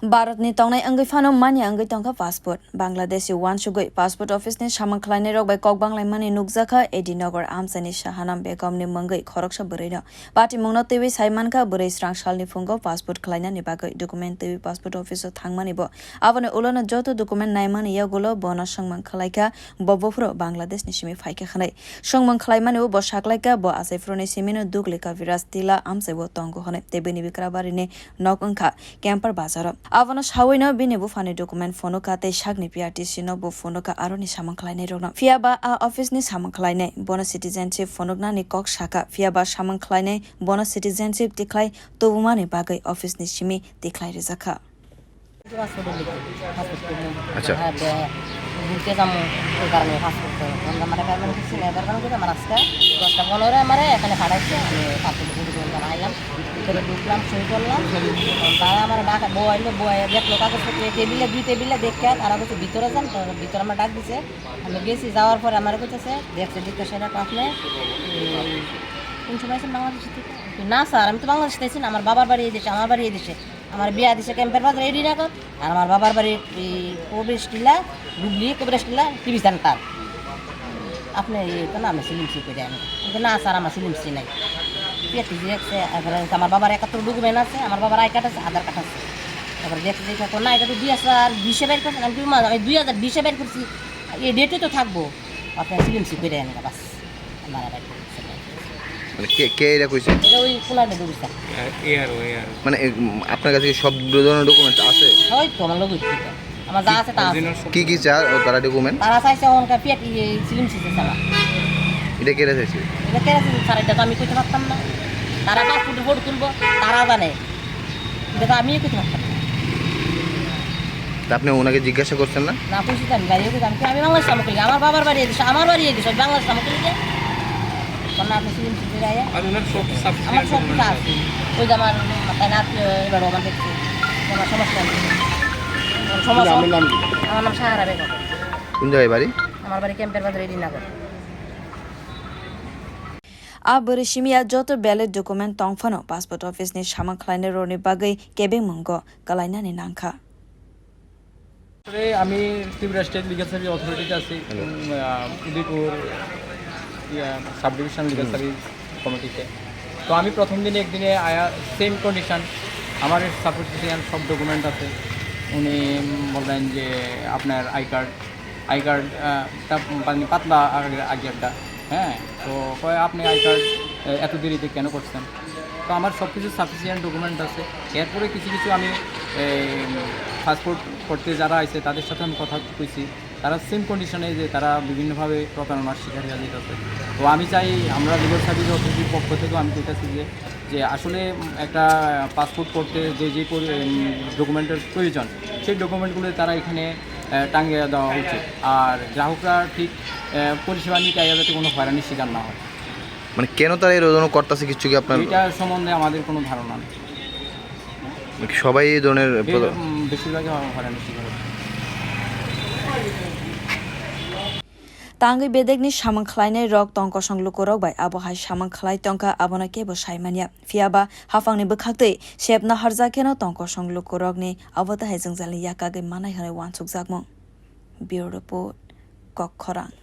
भारतनि तंनाय अंगै phano mani अंगै tongkha passport Bangladeshi wan sugoi passport office ni samang khwlai rok bai kwbang laimani nukjaka edinagar amchai ni sahanam begom ni mangoi khoroksa bwrui patti mungno tewi saimanka bwrui srang salni fungo passport khwlaina ni bagoi document tewi passport office o thangmani bo abone ulona joto document naimani yagulo bono sangmang khwlaika bobofro Bangladesh ni simi phaika khanai sangmang khwlaimani bo saklaika bo asaifro ni simi no duglika viras tila amchai bo tongo khanai tebini bikrabari ni nokongkha camper bazar Avana Shawino Binibu Fani document Fonoka te Shagni PRTC no bu Fonoka Aroni Samanklai Rona. Fiaba office ni Samanklai Bona citizenship Fonogna ni Kok Shaka Fiaba Samanklai Bona citizenship declare Tobumani Bagai office ni Shimi declare Zaka. ঘুরতে যাবো ওই কারণে passport আমরা মানে garment কিছু labour কারণ করে আমার আজকে 10টা 15 আমার এখানে পাঠাইছে আমি পাসপোর্ট ঘুরে ঘুরে আইলাম ভিতরে ঢুকলাম সই করলাম তারা আমার ডাক বইলো বই দেখলো কাগজপত্র টেবিলে দুই টেবিলে দেখে তারা বলছে ভিতরে যান তো ভিতরে আমার ডাক দিছে আমি গেছি যাওয়ার পরে আমার কইতেছে দেখছে জিজ্ঞাসা আপনি কোন সময় আছেন বাংলাদেশ থেকে না স্যার আমি তো বাংলাদেশ থেকে আমার বাবার বাড়ি এই দেশে আমার বাড়ি এই দেশে আমার বিয়া দিছে ক্যাম্পের বাজারে রেডি রাখো আর আমার বাবার বাড়ির প্রবেশ টিলা ডুবলি প্রবেশ টিলা টিভি সেন্টার আপনি তো না আমি সিলিমসি করে আমি না স্যার আমার সিলিমসি নাই পেটি দেখছে আমার বাবার 71 ডকুমেন্ট আছে আমার বাবার আই কার্ড আছে আধার কার্ড আছে তারপরে দেখছে যে না এটা তো 2020 বের করছেন আমি 2020 বের করছি এই ডেটে তো থাকবো আপনি সিলিমসি করে আনেন বাস আমার আর মানে কে এটা কইছে এটা ওই কোলাডে দউছে মানে আপনার কাছে সব ধরনের ডকুমেন্ট আছে ওই তো আমার লোক আমার যা আছে তা আছে কি কি চাই তারা ডকুমেন্ট তারা চাইছে ওনকা পেটি সিলিমসি চালা এটা কে চাইছে এটা কে আছে স্যার এটা তো আমি কইতে পারতাম না তারা পাসপোর্টের ফটো তুলবো তারা জানে এটা তো আমি কইতে পারতাম তা আপনি ওনাকে জিজ্ঞাসা করছেন না না কইছি তো আমি গাড়ি কইতাম আমি বাংলাদেশ সামগ্রী আমার বাবার বাড়ি এসে আমার বাড়ি এসে বাংলাদেশ সামগ্রী কোন আপনি সিলিমসি করে আয়া আর ওনার সব আমার সব কিছু আছে ওই যে আমার মাথায় নাচ এবার আমার দেখছি আমার সমস্যা নেই আমার নাম সাহারা বেগম কোন জায়গায় বাড়ি আমার বাড়ি ক্যাম্পের বাজারে রেডিনগর Aburi Shimia Joto Ballot document tong phano passport office ni Samanklai roni bagai kebeng mungo kalaina ni nangkha. আমি ত্রিপুরা স্টেট লিগাল সার্ভিস অথরিটিতে আছি Udaipur sub division legal service কমিটিতে তো আমি প্রথম দিনে একদিনে আয়া সেম কন্ডিশন আমার সাপোর্টিশন সব ডকুমেন্ট আছে উনি বললেন যে আপনার আই কার্ডটা পাতলা আগেরটা হ্যাঁ তো কয় আপনি আই কার্ড এত দেরিতে কেন করছেন তো আমার সব কিছু সাফিসিয়েন্ট ডকুমেন্ট আছে এরপরে কিছু কিছু আমি পাসপোর্ট করতে যারা আছে তাদের সাথে আমি কথা কইছি তারা সেম কন্ডিশনে যে তারা বিভিন্নভাবে প্রতারণার শিকার হয়ে যেতেছে তো আমি চাই আমরা লিগাল সার্ভিস অথরিটির পক্ষ থেকেও আমি কইতেছি যে আসলে একটা পাসপোর্ট করতে যে ডকুমেন্টের প্রয়োজন সেই ডকুমেন্টগুলো তারা এখানে টাঙিয়ে দেওয়া উচিত আর গ্রাহকরা ঠিক পরিষেবা নিতে যাতে কোনো হয়রানির শিকার না হয় মানে কেন তারা এই রোদন করতেছে কিছু কি আপনার এটা সম্বন্ধে আমাদের কোনো ধারণা নেই সবাই এই ধরনের বেশিরভাগই হয়রানির শিকার হচ্ছে Tangi bedegni Samanklai rok tong kosong loku rok bai abo hai Samanklai tongkha abona kebo saimania fiaba hafangni bwkhaktwi sepna harjakeno tong kosong loku rokni abo ta hai jingjalni yakage manai hane wansuk jakmung bureau report kok khorang